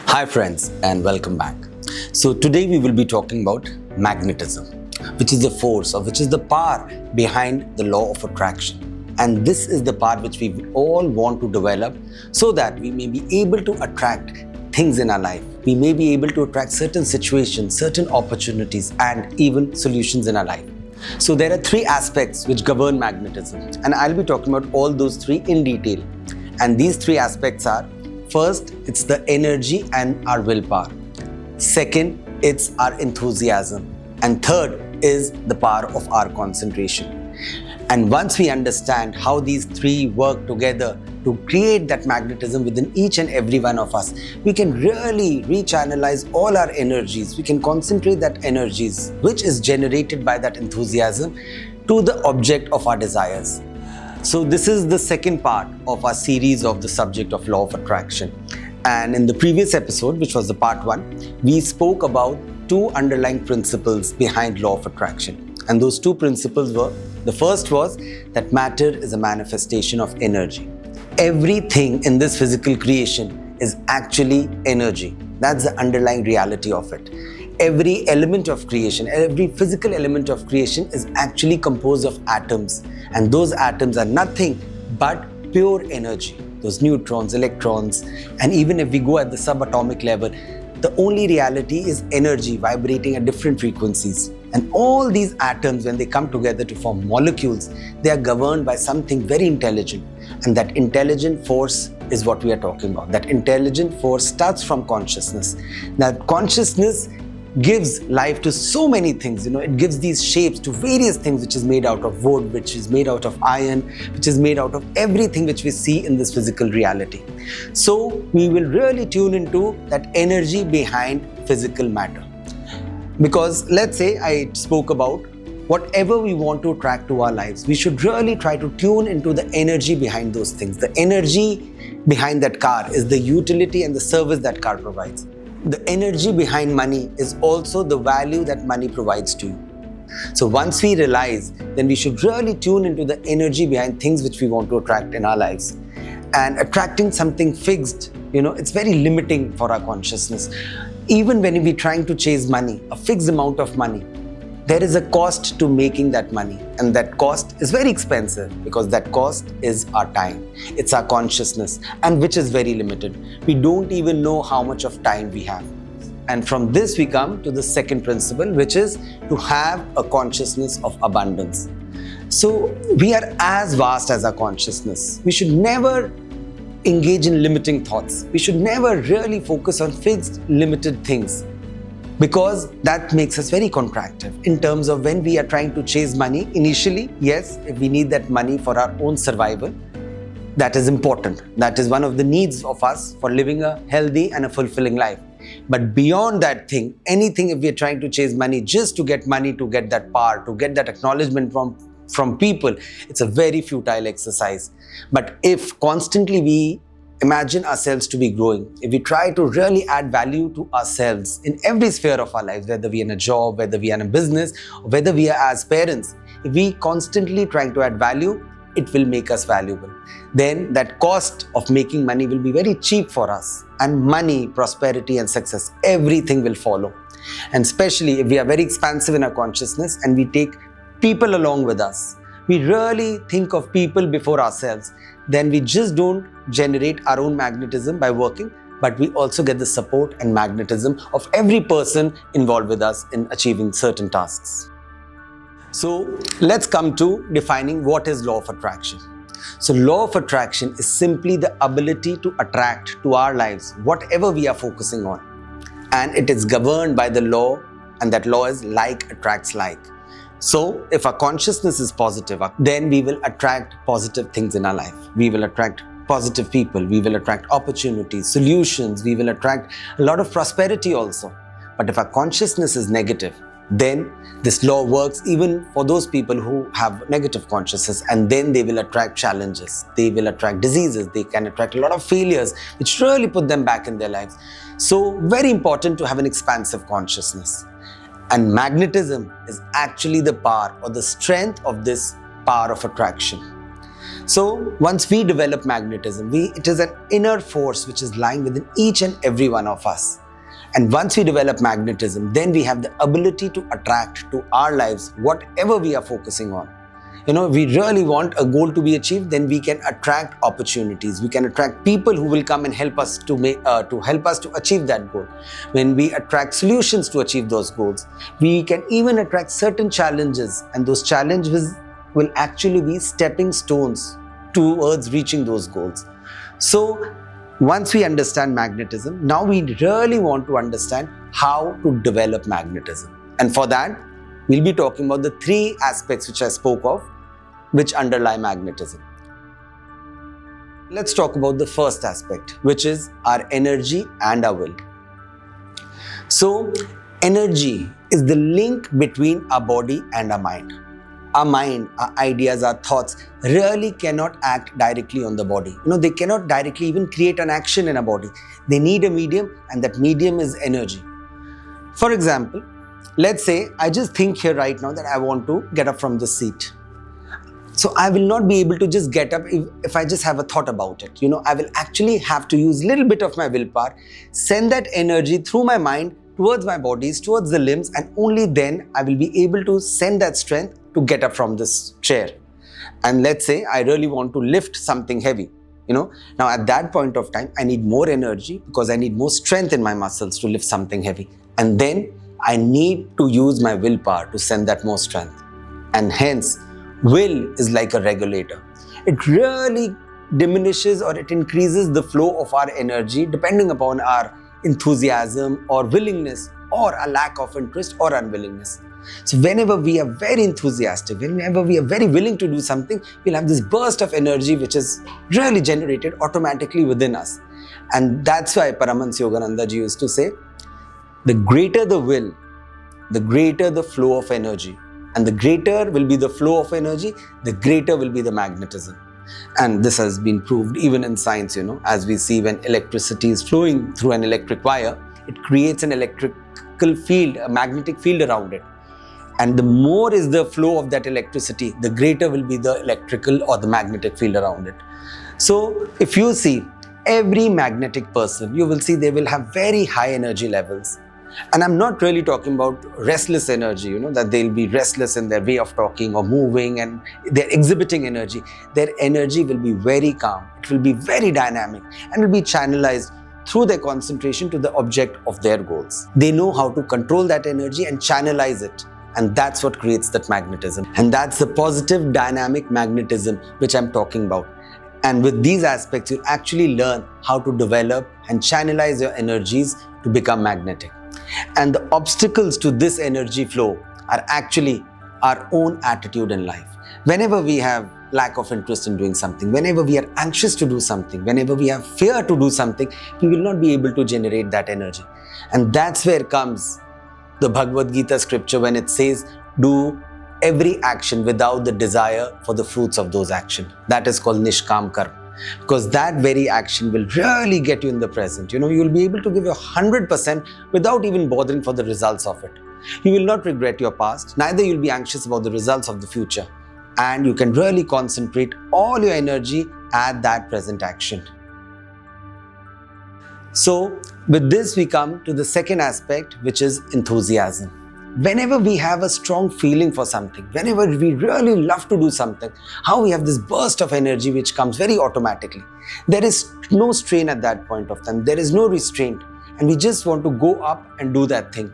Hi friends and welcome back. So today we will be talking about magnetism, which is the force or which is the power behind the law of attraction. And this is the part which we all want to develop so that we may be able to attract things in our life. We may be able to attract certain situations, certain opportunities and even solutions in our life. So there are three aspects which govern magnetism, and I'll be talking about all those three in detail. And these three aspects are: first, it's the energy and our willpower. Second, it's our enthusiasm. And third is the power of our concentration. And once we understand how these three work together to create that magnetism within each and every one of us, we can really rechannelize all our energies. We can concentrate that energies, which is generated by that enthusiasm, to the object of our desires. So this is the second part of our series of the subject of law of attraction. And in the previous episode, which was the part 1, we spoke about two underlying principles behind law of attraction. And those two principles were, the first was that matter is a manifestation of energy. Everything in this physical creation is actually energy. That's the underlying reality of it. Every element of creation, every physical element of creation is actually composed of atoms. And those atoms are nothing but pure energy. Those neutrons, electrons, and even if we go at the subatomic level, the only reality is energy vibrating at different frequencies. And all these atoms, when they come together to form molecules, they are governed by something very intelligent. And that intelligent force is what we are talking about. That intelligent force starts from consciousness. That consciousness gives life to so many things. It gives these shapes to various things, which is made out of wood, which is made out of iron, which is made out of everything which we see in this physical reality. So we will really tune into that energy behind physical matter. Because let's say I spoke about whatever we want to attract to our lives, we should really try to tune into the energy behind those things. The energy behind that car is the utility and the service that car provides. The energy behind money is also the value that money provides to you. So once we realize, then we should really tune into the energy behind things which we want to attract in our lives. And attracting something fixed, it's very limiting for our consciousness. Even when we're trying to chase money, a fixed amount of money, there is a cost to making that money. And that cost is very expensive because that cost is our time. It's our consciousness, and which is very limited. We don't even know how much of time we have. And from this we come to the second principle, which is to have a consciousness of abundance. So we are as vast as our consciousness. We should never engage in limiting thoughts. We should never really focus on fixed, limited things, because that makes us very contractive in terms of when we are trying to chase money. Initially, yes, if we need that money for our own survival, that is important. That is one of the needs of us for living a healthy and a fulfilling life. But beyond that thing, anything, if we are trying to chase money just to get money, to get that power, to get that acknowledgement from people, it's a very futile exercise. But if constantly we imagine ourselves to be growing, if we try to really add value to ourselves in every sphere of our lives, whether we are in a job, whether we are in a business, or whether we are as parents, if we constantly trying to add value, it will make us valuable. Then that cost of making money will be very cheap for us. And money, prosperity and success, everything will follow. And especially if we are very expansive in our consciousness and we take people along with us, we really think of people before ourselves, then we just don't generate our own magnetism by working, but we also get the support and magnetism of every person involved with us in achieving certain tasks. So let's come to defining what is law of attraction. So law of attraction is simply the ability to attract to our lives whatever we are focusing on. And it is governed by the law, and that law is like attracts like. So if our consciousness is positive, then we will attract positive things in our life. We will attract positive people. We will attract opportunities, solutions. We will attract a lot of prosperity also. But if our consciousness is negative, then this law works even for those people who have negative consciousness, and then they will attract challenges. They will attract diseases. They can attract a lot of failures, which really put them back in their lives. So very important to have an expansive consciousness. And magnetism is actually the power or the strength of this power of attraction. So once we develop magnetism, it is an inner force which is lying within each and every one of us. And once we develop magnetism, then we have the ability to attract to our lives whatever we are focusing on. We really want a goal to be achieved, then we can attract opportunities. We can attract people who will come and help us to achieve that goal. When we attract solutions to achieve those goals, we can even attract certain challenges, and those challenges will actually be stepping stones towards reaching those goals. So once we understand magnetism, now we really want to understand how to develop magnetism. And for that, we'll be talking about the 3 aspects which I spoke of, which underlie magnetism. Let's talk about the first aspect, which is our energy and our will. So, energy is the link between our body and our mind. Our mind, our ideas, our thoughts really cannot act directly on the body. They cannot directly even create an action in a body. They need a medium, and that medium is energy. For example, let's say I just think here right now that I want to get up from the seat. So I will not be able to just get up if I just have a thought about it. I will actually have to use a little bit of my willpower, send that energy through my mind towards my bodies, towards the limbs, and only then I will be able to send that strength to get up from this chair. And let's say I really want to lift something heavy. Now at that point of time, I need more energy because I need more strength in my muscles to lift something heavy. And then I need to use my willpower to send that more strength. And hence, will is like a regulator. It really diminishes or it increases the flow of our energy depending upon our enthusiasm or willingness, or a lack of interest or unwillingness. So whenever we are very enthusiastic, whenever we are very willing to do something, we'll have this burst of energy which is really generated automatically within us. And that's why Paramahansa Yogananda ji used to say, the greater the will, the greater the flow of energy. And the greater will be the flow of energy, the greater will be the magnetism. And this has been proved even in science, as we see when electricity is flowing through an electric wire, it creates an electrical field, a magnetic field around it. And the more is the flow of that electricity, the greater will be the electrical or the magnetic field around it. So if you see every magnetic person, you will see they will have very high energy levels. And I'm not really talking about restless energy, that they'll be restless in their way of talking or moving and they're exhibiting energy. Their energy will be very calm. It will be very dynamic and will be channelized through their concentration to the object of their goals. They know how to control that energy and channelize it. And that's what creates that magnetism. And that's the positive dynamic magnetism which I'm talking about. And with these aspects, you'll actually learn how to develop and channelize your energies to become magnetic. And the obstacles to this energy flow are actually our own attitude in life. Whenever we have lack of interest in doing something, whenever we are anxious to do something, whenever we have fear to do something, we will not be able to generate that energy. And that's where comes the Bhagavad Gita scripture when it says, do every action without the desire for the fruits of those actions. That is called Nishkam Karma. Because that very action will really get you in the present. You will be able to give your 100% without even bothering for the results of it. You will not regret your past, neither you'll be anxious about the results of the future. And you can really concentrate all your energy at that present action. So, with this we come to the second aspect, which is enthusiasm. Whenever we have a strong feeling for something, whenever we really love to do something, how we have this burst of energy which comes very automatically. There is no strain at that point of time. There is no restraint. And we just want to go up and do that thing.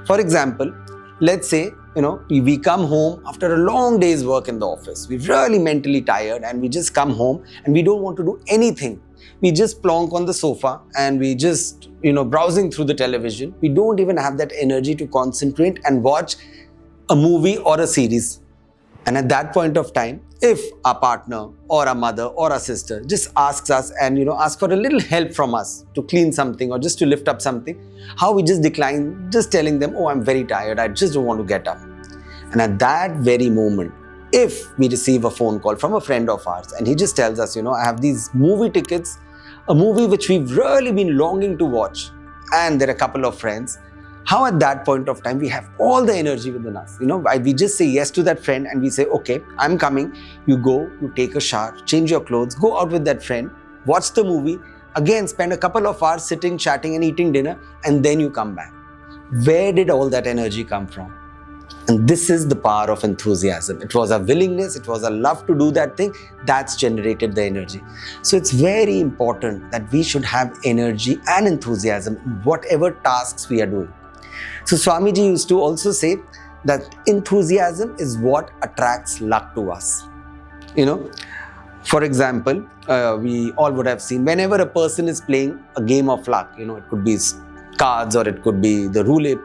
For example, let's say, we come home after a long day's work in the office. We're really mentally tired and we just come home and we don't want to do anything. We just plonk on the sofa and we just, browsing through the television. We don't even have that energy to concentrate and watch a movie or a series. And at that point of time, if our partner or our mother or our sister just asks us and, ask for a little help from us to clean something or just to lift up something, how we just decline, just telling them, oh, I'm very tired, I just don't want to get up. And at that very moment, if we receive a phone call from a friend of ours and he just tells us, I have these movie tickets, a movie which we've really been longing to watch, and there are a couple of friends, How at that point of time we have all the energy within us. We just say yes to that friend and we say, okay, I'm coming. You go, you take a shower, change your clothes, go out with that friend, watch the movie, again spend a couple of hours sitting, chatting and eating dinner, and then you come back. Where did all that energy come from? And this is the power of enthusiasm. It was a willingness, it was a love to do that thing that's generated the energy. So it's very important that we should have energy and enthusiasm in whatever tasks we are doing. So Swamiji used to also say that enthusiasm is what attracts luck to us. For example, we all would have seen whenever a person is playing a game of luck, it could be cards or it could be the roulette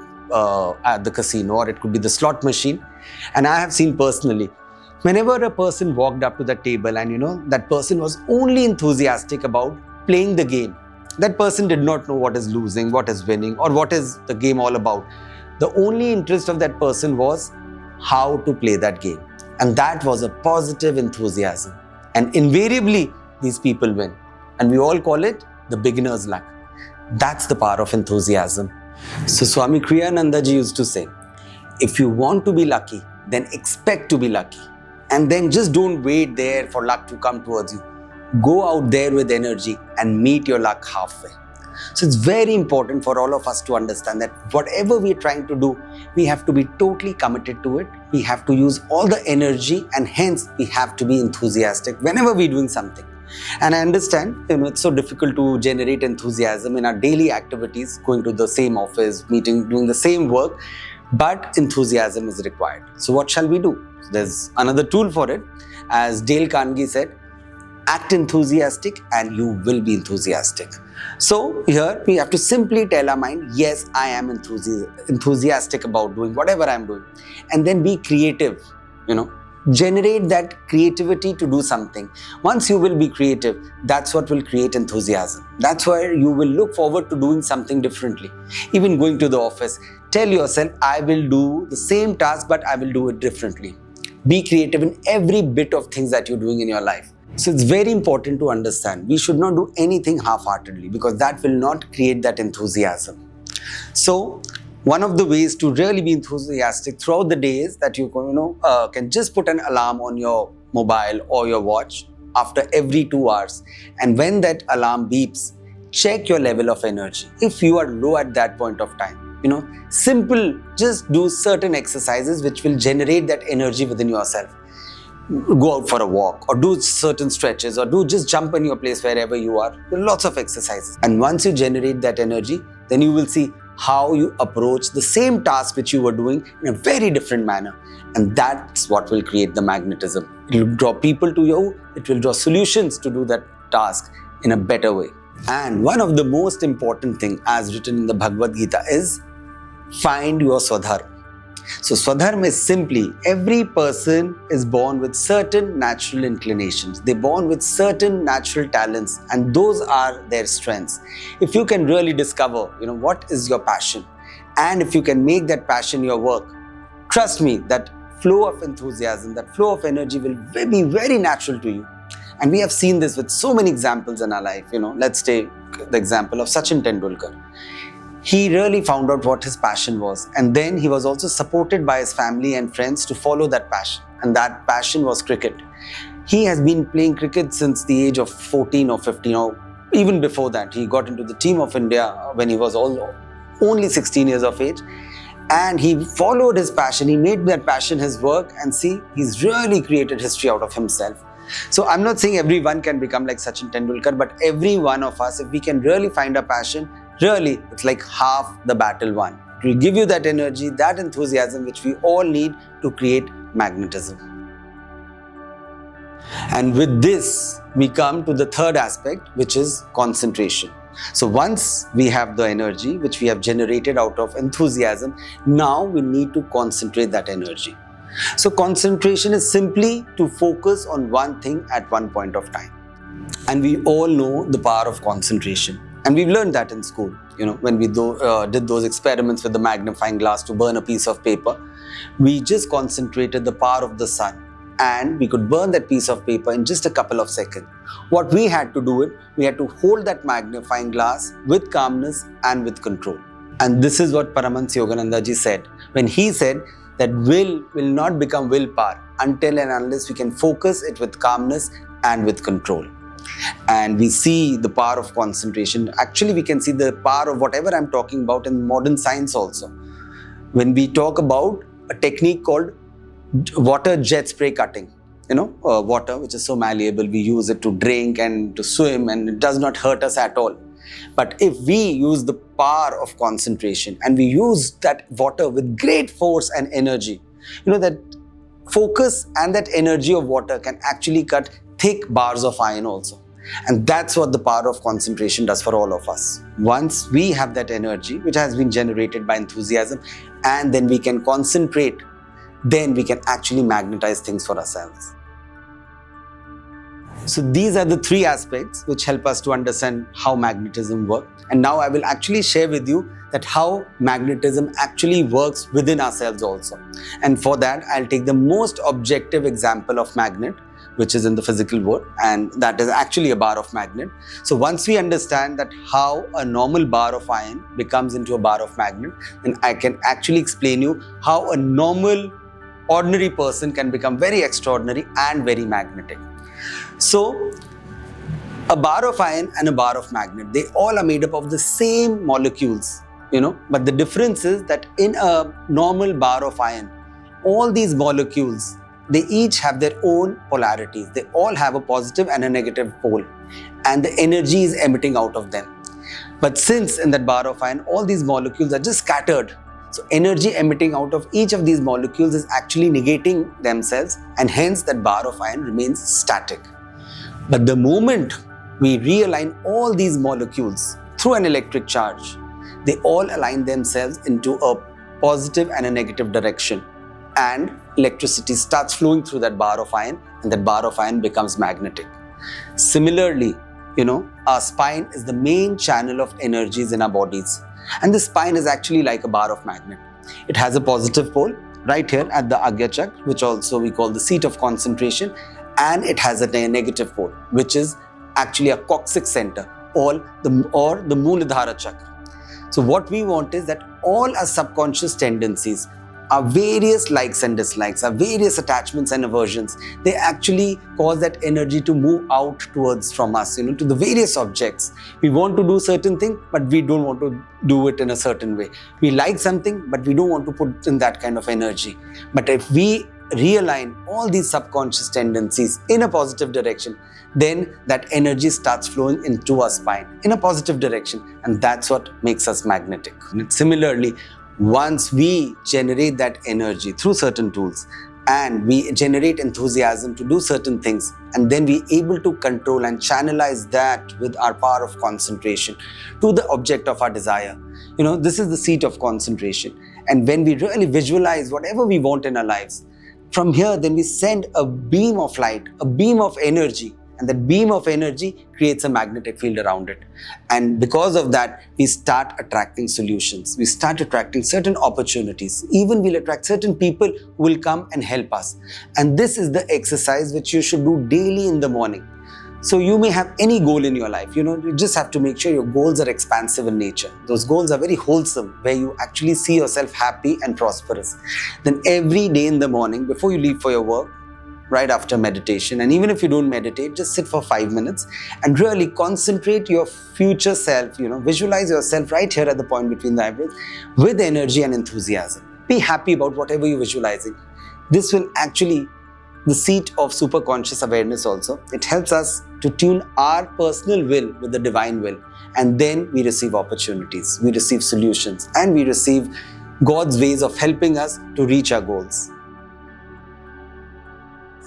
at the casino or it could be the slot machine. And I have seen personally, whenever a person walked up to the table and that person was only enthusiastic about playing the game. That person did not know what is losing, what is winning, or what is the game all about. The only interest of that person was how to play that game. And that was a positive enthusiasm. And invariably, these people win. And we all call it the beginner's luck. That's the power of enthusiasm. So Swami Kriyanandaji used to say, if you want to be lucky, then expect to be lucky. And then just don't wait there for luck to come towards you. Go out there with energy and meet your luck halfway. So it's very important for all of us to understand that whatever we are trying to do, we have to be totally committed to it. We have to use all the energy and hence we have to be enthusiastic whenever we're doing something. And I understand, it's so difficult to generate enthusiasm in our daily activities, going to the same office, meeting, doing the same work, but enthusiasm is required. So what shall we do? There's another tool for it. As Dale Carnegie said, act enthusiastic and you will be enthusiastic. So here we have to simply tell our mind, yes, I am enthusiastic about doing whatever I'm doing. And then be creative, generate that creativity to do something. Once you will be creative, that's what will create enthusiasm. That's where you will look forward to doing something differently. Even going to the office, tell yourself, I will do the same task, but I will do it differently. Be creative in every bit of things that you're doing in your life. So it's very important to understand we should not do anything half-heartedly because that will not create that enthusiasm. So one of the ways to really be enthusiastic throughout the day is that you can just put an alarm on your mobile or your watch after every 2 hours. And when that alarm beeps, check your level of energy. If you are low at that point of time, simple, just do certain exercises which will generate that energy within yourself. Go out for a walk or do certain stretches or just jump in your place wherever you are. There are lots of exercises. And once you generate that energy, then you will see how you approach the same task which you were doing in a very different manner. And that's what will create the magnetism. It will draw people to you. It will draw solutions to do that task in a better way. And one of the most important thing as written in the Bhagavad Gita is find your Swadharma. So Swadharma is simply every person is born with certain natural inclinations. They're born with certain natural talents and those are their strengths. If you can really discover, what is your passion and if you can make that passion your work, trust me, that flow of enthusiasm, that flow of energy will be very natural to you. And we have seen this with so many examples in our life. Let's take the example of Sachin Tendulkar. He really found out what his passion was. And then he was also supported by his family and friends to follow that passion. And that passion was cricket. He has been playing cricket since the age of 14 or 15 or even before that. He got into the team of India when he was only 16 years of age. And he followed his passion. He made that passion his work and see, he's really created history out of himself. So I'm not saying everyone can become like Sachin Tendulkar, but every one of us, if we can really find a passion, really, it's like half the battle won. It will give you that energy, that enthusiasm which we all need to create magnetism. And with this, we come to the third aspect, which is concentration. So once we have the energy which we have generated out of enthusiasm, now we need to concentrate that energy. So concentration is simply to focus on one thing at one point of time. And we all know the power of concentration. And we've learned that in school, when we did those experiments with the magnifying glass to burn a piece of paper. We just concentrated the power of the sun and we could burn that piece of paper in just a couple of seconds. What we had to do we had to hold that magnifying glass with calmness and with control. And this is what Paramahansa Yogananda ji said when he said that will not become willpower until and unless we can focus it with calmness and with control. And we see the power of concentration. Actually, we can see the power of whatever I'm talking about in modern science also. When we talk about a technique called water jet spray cutting, water which is so malleable, we use it to drink and to swim, and it does not hurt us at all. But if we use the power of concentration and we use that water with great force and energy, that focus and that energy of water can actually cut thick bars of iron also. And that's what the power of concentration does for all of us. Once we have that energy which has been generated by enthusiasm, and then we can concentrate, then we can actually magnetize things for ourselves. So these are the three aspects which help us to understand how magnetism works. And now I will actually share with you that how magnetism actually works within ourselves also. And for that, I'll take the most objective example of magnet, which is in the physical world, and that is actually a bar of magnet. So once we understand that how a normal bar of iron becomes into a bar of magnet, then I can actually explain you how a normal, ordinary person can become very extraordinary and very magnetic. So, a bar of iron and a bar of magnet, they all are made up of the same molecules, but the difference is that in a normal bar of iron, all these molecules, they each have their own polarities. They all have a positive and a negative pole, and the energy is emitting out of them. But since in that bar of iron, all these molecules are just scattered, so energy emitting out of each of these molecules is actually negating themselves, and hence that bar of iron remains static. But the moment we realign all these molecules through an electric charge, they all align themselves into a positive and a negative direction, and electricity starts flowing through that bar of iron, and that bar of iron becomes magnetic. Similarly, our spine is the main channel of energies in our bodies, and the spine is actually like a bar of magnet. It has a positive pole right here at the Agya Chakra, which also we call the seat of concentration, and it has a negative pole, which is actually a coccyx center or the Mooladhara Chakra. So what we want is that all our subconscious tendencies, our various likes and dislikes, our various attachments and aversions, they actually cause that energy to move out towards from us, to the various objects. We want to do certain thing, but we don't want to do it in a certain way. We like something, but we don't want to put in that kind of energy. But if we realign all these subconscious tendencies in a positive direction, then that energy starts flowing into our spine in a positive direction, and that's what makes us magnetic. And similarly, once we generate that energy through certain tools, and we generate enthusiasm to do certain things, and then we able to control and channelize that with our power of concentration to the object of our desire. This is the seat of concentration. And when we really visualize whatever we want in our lives, from here then we send a beam of light, a beam of energy, and that beam of energy creates a magnetic field around it. And because of that, we start attracting solutions. We start attracting certain opportunities. Even we'll attract certain people who will come and help us. And this is the exercise which you should do daily in the morning. So you may have any goal in your life. You just have to make sure your goals are expansive in nature. Those goals are very wholesome, where you actually see yourself happy and prosperous. Then every day in the morning, before you leave for your work, right after meditation, and even if you don't meditate, just sit for 5 minutes and really concentrate your future self, visualize yourself right here at the point between the eyebrows with energy and enthusiasm. Be happy about whatever you're visualizing. This will actually the seat of super conscious awareness also. It helps us to tune our personal will with the divine will, and then we receive opportunities, we receive solutions, and we receive God's ways of helping us to reach our goals.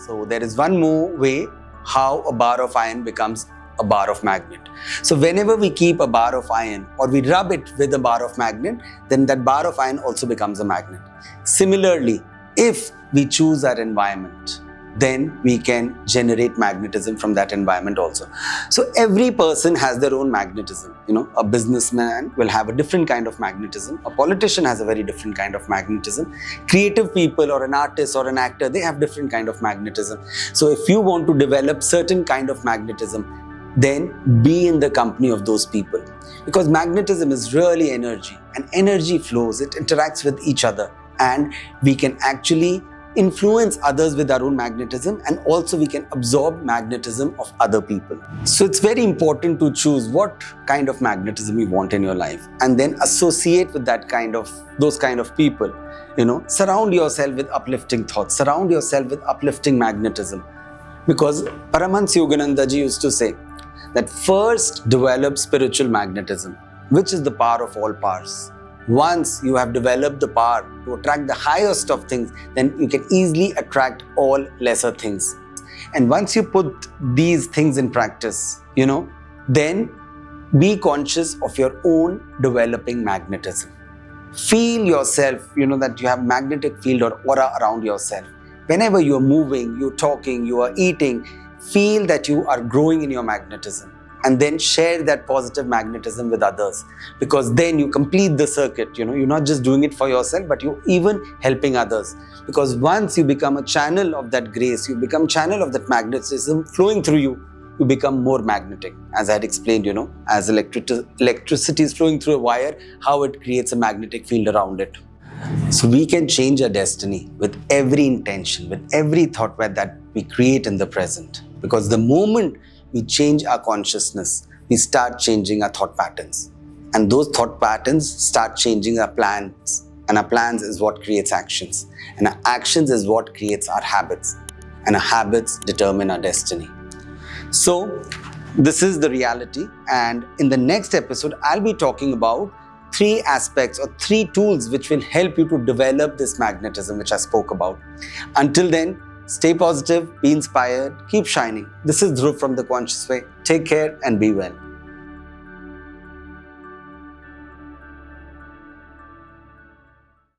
So there is one more way how a bar of iron becomes a bar of magnet. So whenever we keep a bar of iron or we rub it with a bar of magnet, then that bar of iron also becomes a magnet. Similarly, if we choose our environment, then we can generate magnetism from that environment also. So every person has their own magnetism. A businessman will have a different kind of magnetism. A politician has a very different kind of magnetism. Creative people or an artist or an actor, they have different kind of magnetism. So if you want to develop certain kind of magnetism, then be in the company of those people. Because magnetism is really energy, and energy flows, it interacts with each other, and we can actually influence others with our own magnetism, and also we can absorb magnetism of other people. So it's very important to choose what kind of magnetism you want in your life, and then associate with those kind of people. Surround yourself with uplifting thoughts, surround yourself with uplifting magnetism. Because Paramahansa Yogananda ji used to say that first develop spiritual magnetism, which is the power of all powers. Once you have developed the power to attract the highest of things, then you can easily attract all lesser things. And once you put these things in practice, then be conscious of your own developing magnetism. Feel yourself, that you have magnetic field or aura around yourself. Whenever you are moving, you're talking, you are eating, feel that you are growing in your magnetism. And then share that positive magnetism with others, because then you complete the circuit. You're not just doing it for yourself, but you're even helping others. Because once you become a channel of that grace, you become a channel of that magnetism flowing through you, you become more magnetic. As I had explained, as electricity is flowing through a wire, how it creates a magnetic field around it. So we can change our destiny with every intention, with every thought that we create in the present. Because the moment we change our consciousness, we start changing our thought patterns. And those thought patterns start changing our plans. And our plans is what creates actions. And our actions is what creates our habits. And our habits determine our destiny. So, this is the reality. And in the next episode, I'll be talking about 3 aspects or 3 tools which will help you to develop this magnetism which I spoke about. Until then, stay positive, be inspired, keep shining. This is Dhruv from The Conscious Way. Take care and be well.